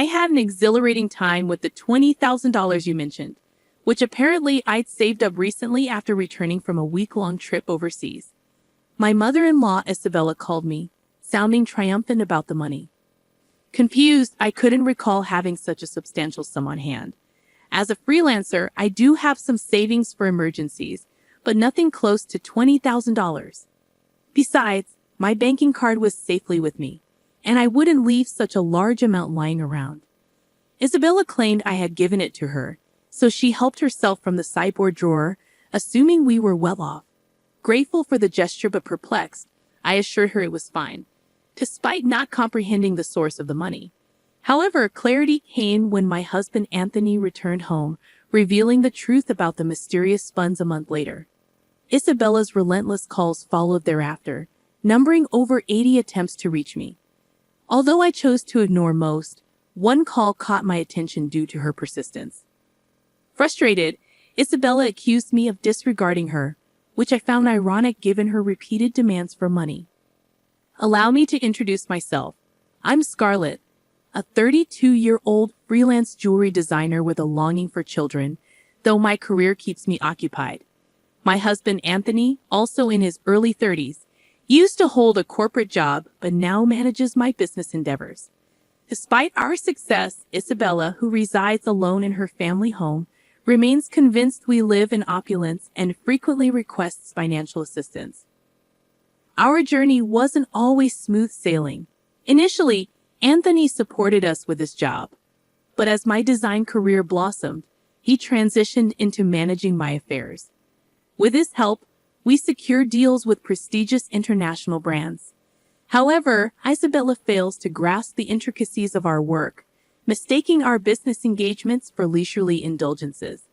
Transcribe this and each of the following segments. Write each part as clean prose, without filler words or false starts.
I had an exhilarating time with the $20,000 you mentioned, which apparently I'd saved up recently after returning from a week-long trip overseas. My mother-in-law, Isabella, called me, sounding triumphant about the money. Confused, I couldn't recall having such a substantial sum on hand. As a freelancer, I do have some savings for emergencies, but nothing close to $20,000. Besides, my banking card was safely with me, and I wouldn't leave such a large amount lying around. Isabella claimed I had given it to her, so she helped herself from the sideboard drawer, assuming we were well off. Grateful for the gesture but perplexed, I assured her it was fine, despite not comprehending the source of the money. However, clarity came when my husband Anthony returned home, revealing the truth about the mysterious funds a month later. Isabella's relentless calls followed thereafter, numbering over 80 attempts to reach me. Although I chose to ignore most, one call caught my attention due to her persistence. Frustrated, Isabella accused me of disregarding her, which I found ironic given her repeated demands for money. Allow me to introduce myself. I'm Scarlett, a 32-year-old freelance jewelry designer with a longing for children, though my career keeps me occupied. My husband Anthony, also in his early 30s, used to hold a corporate job but now manages my business endeavors. Despite our success, Isabella, who resides alone in her family home, remains convinced we live in opulence and frequently requests financial assistance. Our journey wasn't always smooth sailing. Initially, Anthony supported us with his job, but as my design career blossomed, he transitioned into managing my affairs. With his help, we secured deals with prestigious international brands. However, Isabella fails to grasp the intricacies of our work, mistaking our business engagements for leisurely indulgences.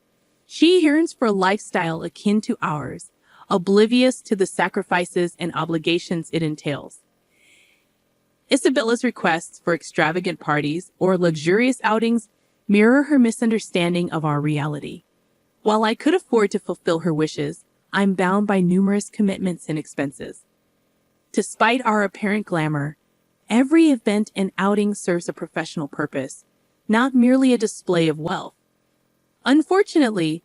She yearns for a lifestyle akin to ours, oblivious to the sacrifices and obligations it entails. Isabella's requests for extravagant parties or luxurious outings mirror her misunderstanding of our reality. While I could afford to fulfill her wishes, I'm bound by numerous commitments and expenses. Despite our apparent glamour, every event and outing serves a professional purpose, not merely a display of wealth. Unfortunately,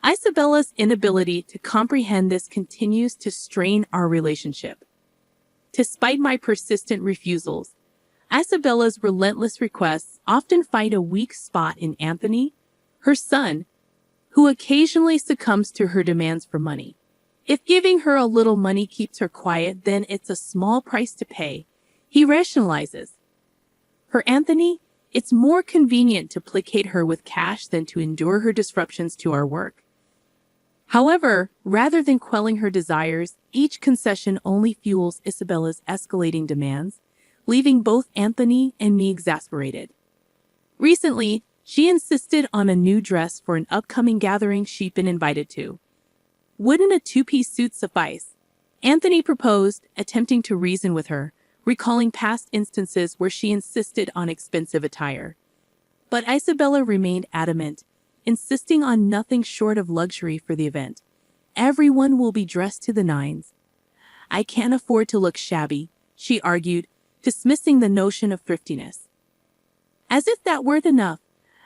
Isabella's inability to comprehend this continues to strain our relationship. Despite my persistent refusals, Isabella's relentless requests often find a weak spot in Anthony, her son, who occasionally succumbs to her demands for money. If giving her a little money keeps her quiet, then it's a small price to pay, he rationalizes. For Anthony, it's more convenient to placate her with cash than to endure her disruptions to our work. However, rather than quelling her desires, each concession only fuels Isabella's escalating demands, leaving both Anthony and me exasperated. Recently, she insisted on a new dress for an upcoming gathering she'd been invited to. Wouldn't a two-piece suit suffice? Anthony proposed, attempting to reason with her, recalling past instances where she insisted on expensive attire. But Isabella remained adamant, insisting on nothing short of luxury for the event. Everyone will be dressed to the nines. I can't afford to look shabby, she argued, dismissing the notion of thriftiness. As if that weren't enough,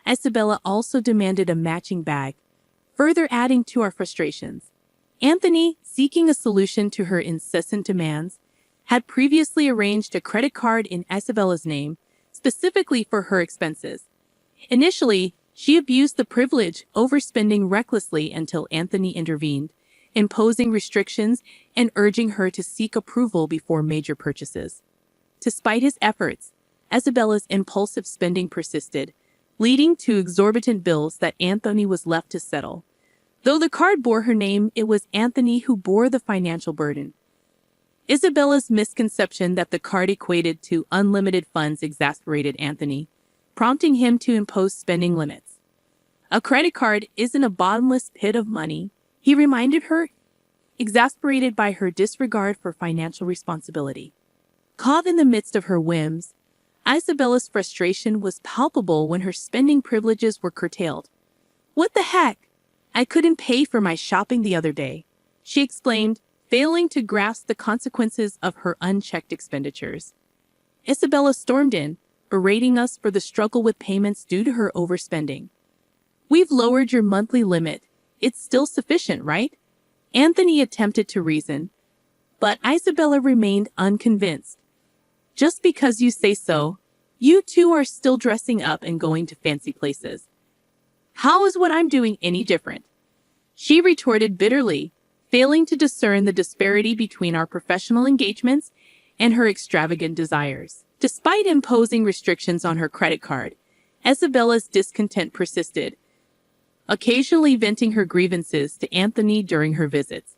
Isabella also demanded a matching bag, further adding to our frustrations. Anthony, seeking a solution to her incessant demands, had previously arranged a credit card in Isabella's name, specifically for her expenses. Initially, she abused the privilege, overspending recklessly until Anthony intervened, imposing restrictions and urging her to seek approval before major purchases. Despite his efforts, Isabella's impulsive spending persisted, leading to exorbitant bills that Anthony was left to settle. Though the card bore her name, it was Anthony who bore the financial burden. Isabella's misconception that the card equated to unlimited funds exasperated Anthony, prompting him to impose spending limits. A credit card isn't a bottomless pit of money, he reminded her, exasperated by her disregard for financial responsibility. Caught in the midst of her whims, Isabella's frustration was palpable when her spending privileges were curtailed. "What the heck? I couldn't pay for my shopping the other day," she exclaimed, failing to grasp the consequences of her unchecked expenditures. Isabella stormed in, berating us for the struggle with payments due to her overspending. We've lowered your monthly limit. It's still sufficient, right? Anthony attempted to reason, but Isabella remained unconvinced. Just because you say so, you two are still dressing up and going to fancy places. How is what I'm doing any different? She retorted bitterly, failing to discern the disparity between our professional engagements and her extravagant desires. Despite imposing restrictions on her credit card, Isabella's discontent persisted, occasionally venting her grievances to Anthony during her visits.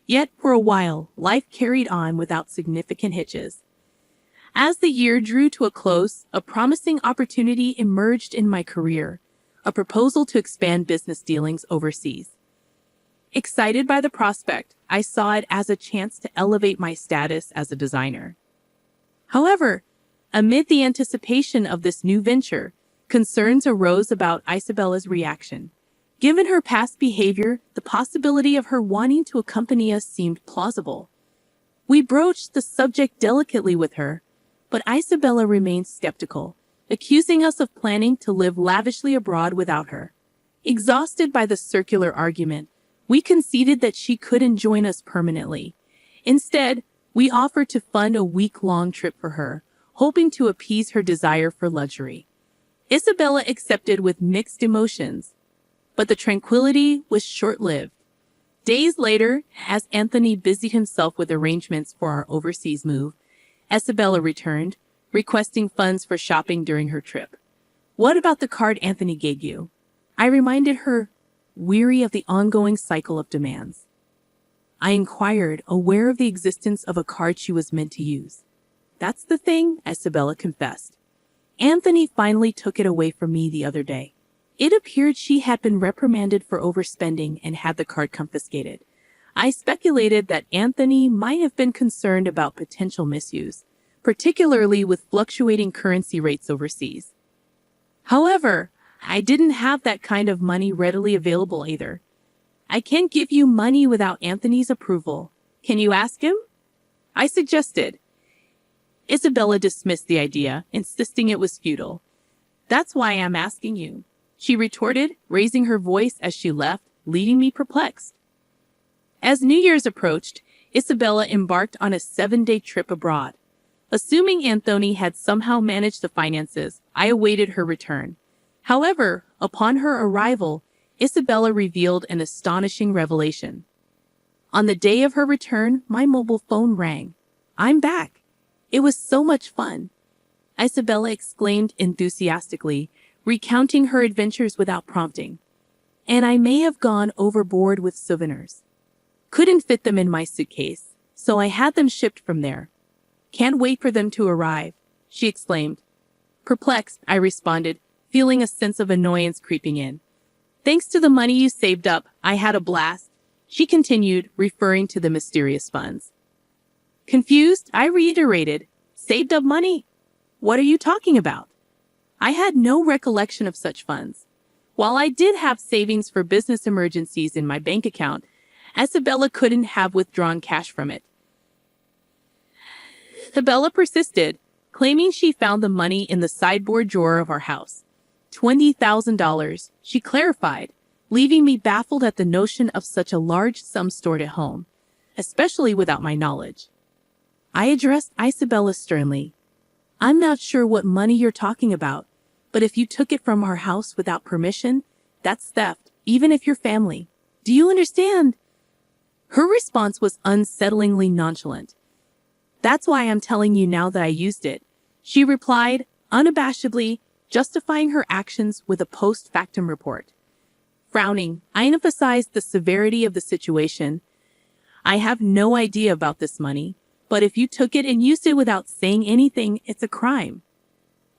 Yet, for a while, life carried on without significant hitches. As the year drew to a close, a promising opportunity emerged in my career, a proposal to expand business dealings overseas. Excited by the prospect, I saw it as a chance to elevate my status as a designer. However, amid the anticipation of this new venture, concerns arose about Isabella's reaction. Given her past behavior, the possibility of her wanting to accompany us seemed plausible. We broached the subject delicately with her, but Isabella remained skeptical, accusing us of planning to live lavishly abroad without her. Exhausted by the circular argument, we conceded that she couldn't join us permanently. Instead, we offered to fund a week-long trip for her, hoping to appease her desire for luxury. Isabella accepted with mixed emotions, but the tranquility was short-lived. Days later, as Anthony busied himself with arrangements for our overseas move, Isabella returned, requesting funds for shopping during her trip. "What about the card Anthony gave you?" I reminded her, weary of the ongoing cycle of demands. I inquired, aware of the existence of a card she was meant to use. "That's the thing," Isabella confessed. "Anthony finally took it away from me the other day. It appeared she had been reprimanded for overspending and had the card confiscated. I speculated that Anthony might have been concerned about potential misuse, particularly with fluctuating currency rates overseas. However, I didn't have that kind of money readily available either. I can't give you money without Anthony's approval. Can you ask him?" I suggested. Isabella dismissed the idea, insisting it was futile. "That's why I'm asking you," she retorted, raising her voice as she left, leaving me perplexed. As New Year's approached, Isabella embarked on a 7-day trip abroad. Assuming Anthony had somehow managed the finances, I awaited her return. However, upon her arrival, Isabella revealed an astonishing revelation. On the day of her return, my mobile phone rang. "I'm back. It was so much fun," Isabella exclaimed enthusiastically, recounting her adventures without prompting. "And I may have gone overboard with souvenirs. Couldn't fit them in my suitcase, so I had them shipped from there. Can't wait for them to arrive," she exclaimed. Perplexed, I responded, feeling a sense of annoyance creeping in. "Thanks to the money you saved up, I had a blast," she continued, referring to the mysterious funds. Confused, I reiterated, "Saved up money? What are you talking about?" I had no recollection of such funds. While I did have savings for business emergencies in my bank account, Isabella couldn't have withdrawn cash from it. Isabella persisted, claiming she found the money in the sideboard drawer of our house. $20,000, she clarified, leaving me baffled at the notion of such a large sum stored at home, especially without my knowledge. I addressed Isabella sternly. "I'm not sure what money you're talking about, but if you took it from our house without permission, that's theft, even if you're family. Do you understand?" Her response was unsettlingly nonchalant. "That's why I'm telling you now that I used it," she replied, unabashedly, justifying her actions with a post-factum report. Frowning, I emphasized the severity of the situation. "I have no idea about this money, but if you took it and used it without saying anything, it's a crime.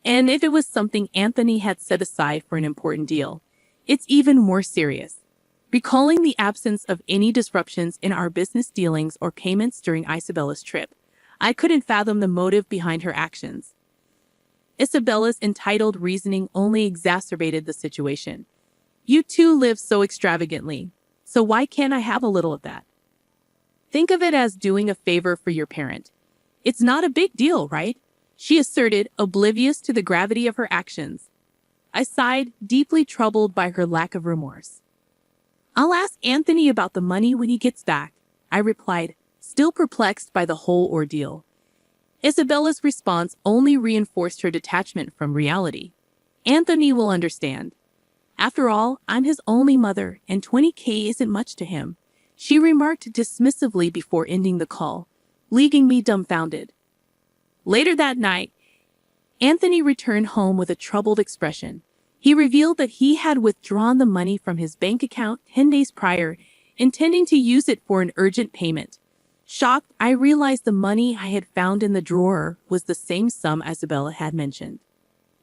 And if it was something Anthony had set aside for an important deal, it's even more serious." Recalling the absence of any disruptions in our business dealings or payments during Isabella's trip, I couldn't fathom the motive behind her actions. Isabella's entitled reasoning only exacerbated the situation. "You two live so extravagantly, so why can't I have a little of that? Think of it as doing a favor for your parent. It's not a big deal, right?" she asserted, oblivious to the gravity of her actions. I sighed, deeply troubled by her lack of remorse. "I'll ask Anthony about the money when he gets back," I replied, still perplexed by the whole ordeal. Isabella's response only reinforced her detachment from reality. "Anthony will understand. After all, I'm his only mother, and 20K isn't much to him," she remarked dismissively before ending the call, leaving me dumbfounded. Later that night, Anthony returned home with a troubled expression. He revealed that he had withdrawn the money from his bank account 10 days prior, intending to use it for an urgent payment. Shocked, I realized the money I had found in the drawer was the same sum Isabella had mentioned.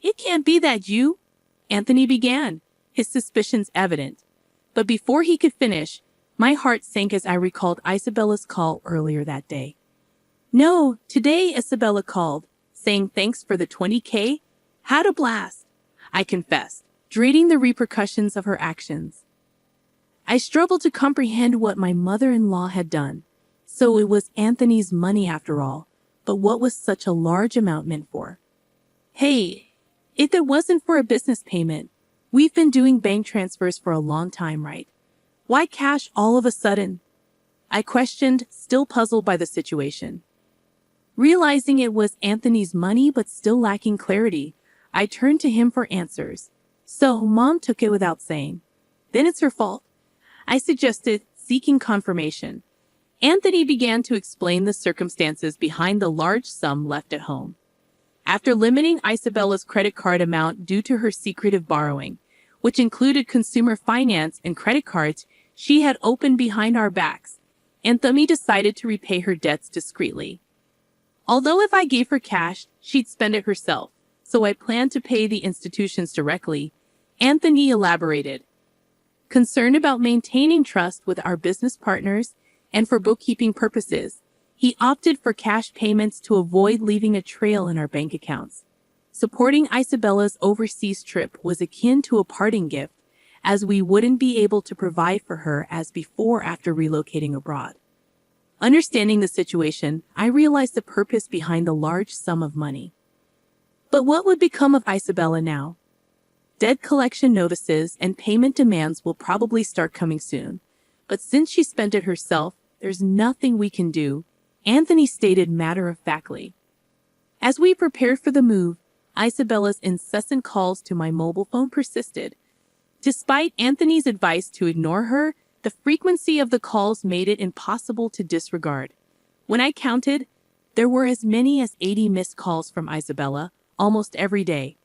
"It can't be that you," Anthony began, his suspicions evident. But before he could finish, my heart sank as I recalled Isabella's call earlier that day. "No, today Isabella called, saying thanks for the 20K. Had a blast," I confessed, dreading the repercussions of her actions. I struggled to comprehend what my mother-in-law had done. So it was Anthony's money after all, but what was such a large amount meant for? "Hey, if it wasn't for a business payment, we've been doing bank transfers for a long time, right? Why cash all of a sudden?" I questioned, still puzzled by the situation. Realizing it was Anthony's money but still lacking clarity, I turned to him for answers. "So, Mom took it without saying. Then it's her fault," I suggested, seeking confirmation. Anthony began to explain the circumstances behind the large sum left at home. After limiting Isabella's credit card amount due to her secretive borrowing, which included consumer finance and credit cards she had opened behind our backs, Anthony decided to repay her debts discreetly. Although if I gave her cash, she'd spend it herself, so I planned to pay the institutions directly, Anthony elaborated. Concerned about maintaining trust with our business partners and for bookkeeping purposes, he opted for cash payments to avoid leaving a trail in our bank accounts. Supporting Isabella's overseas trip was akin to a parting gift, as we wouldn't be able to provide for her as before after relocating abroad. Understanding the situation, I realized the purpose behind the large sum of money. But what would become of Isabella now? Debt collection notices and payment demands will probably start coming soon. But since she spent it herself, there's nothing we can do, Anthony stated matter-of-factly. As we prepared for the move, Isabella's incessant calls to my mobile phone persisted. Despite Anthony's advice to ignore her, the frequency of the calls made it impossible to disregard. When I counted, there were as many as 80 missed calls from Isabella, almost every day.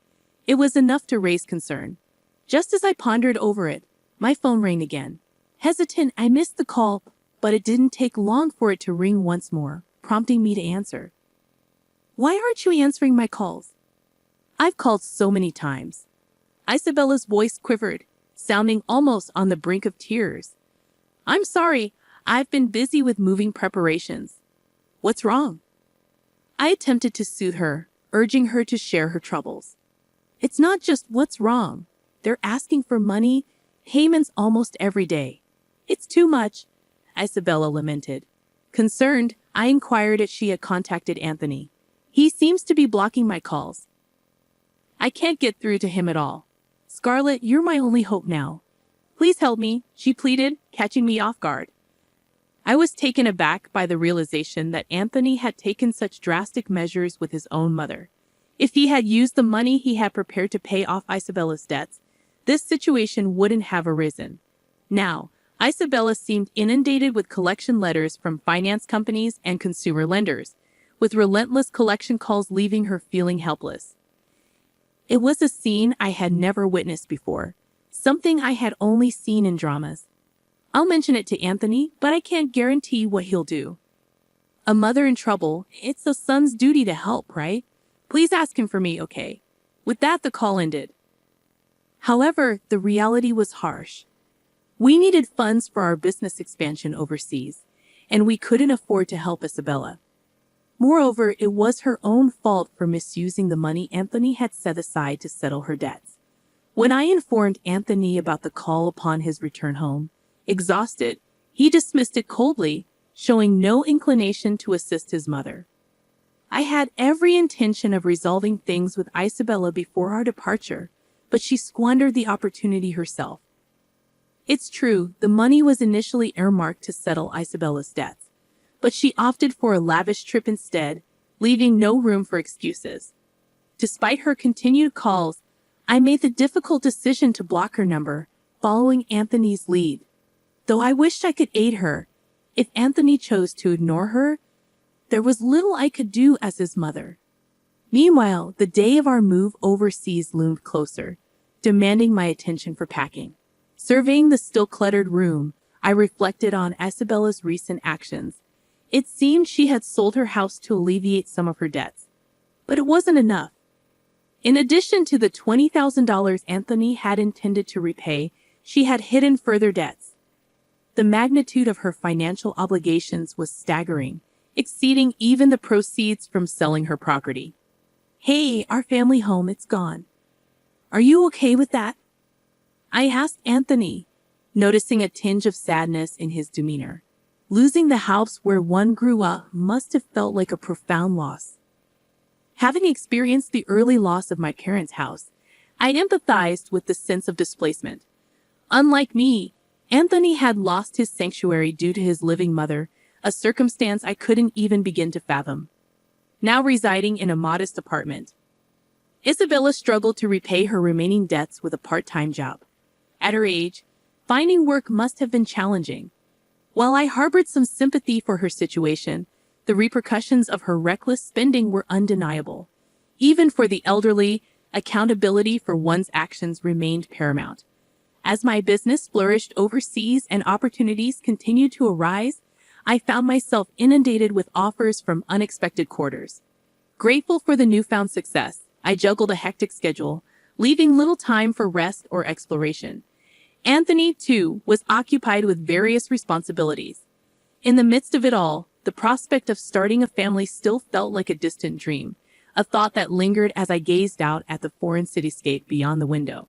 It was enough to raise concern. Just as I pondered over it, my phone rang again. Hesitant, I missed the call, but it didn't take long for it to ring once more, prompting me to answer. "Why aren't you answering my calls?" "I've called so many times." Isabella's voice quivered, sounding almost on the brink of tears. "I'm sorry, I've been busy with moving preparations." "What's wrong?" I attempted to soothe her, urging her to share her troubles. "It's not just what's wrong. They're asking for money, payments almost every day. It's too much," Isabella lamented. Concerned, I inquired if she had contacted Anthony. "He seems to be blocking my calls. I can't get through to him at all. Scarlett, you're my only hope now. Please help me," she pleaded, catching me off guard. I was taken aback by the realization that Anthony had taken such drastic measures with his own mother. If he had used the money he had prepared to pay off Isabella's debts, this situation wouldn't have arisen. Now, Isabella seemed inundated with collection letters from finance companies and consumer lenders, with relentless collection calls leaving her feeling helpless. It was a scene I had never witnessed before, something I had only seen in dramas. I'll mention it to Anthony, but I can't guarantee what he'll do. A mother in trouble, it's a son's duty to help, right? Please ask him for me, okay? With that, the call ended. However, the reality was harsh. We needed funds for our business expansion overseas, and we couldn't afford to help Isabella. Moreover, it was her own fault for misusing the money Anthony had set aside to settle her debts. When I informed Anthony about the call upon his return home, exhausted, he dismissed it coldly, showing no inclination to assist his mother. I had every intention of resolving things with Isabella before our departure, but she squandered the opportunity herself. It's true, the money was initially earmarked to settle Isabella's debts, but she opted for a lavish trip instead, leaving no room for excuses. Despite her continued calls, I made the difficult decision to block her number, following Anthony's lead. Though I wished I could aid her, if Anthony chose to ignore her, there was little I could do as his mother. Meanwhile, the day of our move overseas loomed closer, demanding my attention for packing. Surveying the still cluttered room, I reflected on Isabella's recent actions. It seemed she had sold her house to alleviate some of her debts. But it wasn't enough. In addition to the $20,000 Anthony had intended to repay, she had hidden further debts. The magnitude of her financial obligations was staggering, exceeding even the proceeds from selling her property. "Hey, our family home, it's gone. Are you okay with that?" I asked Anthony, noticing a tinge of sadness in his demeanor. Losing the house where one grew up must have felt like a profound loss. Having experienced the early loss of my parents' house, I empathized with the sense of displacement. Unlike me, Anthony had lost his sanctuary due to his living mother, a circumstance I couldn't even begin to fathom. Now residing in a modest apartment, Isabella struggled to repay her remaining debts with a part-time job. At her age, finding work must have been challenging. While I harbored some sympathy for her situation, the repercussions of her reckless spending were undeniable. Even for the elderly, accountability for one's actions remained paramount. As my business flourished overseas and opportunities continued to arise, I found myself inundated with offers from unexpected quarters. Grateful for the newfound success, I juggled a hectic schedule, leaving little time for rest or exploration. Anthony, too, was occupied with various responsibilities. In the midst of it all, the prospect of starting a family still felt like a distant dream, a thought that lingered as I gazed out at the foreign cityscape beyond the window.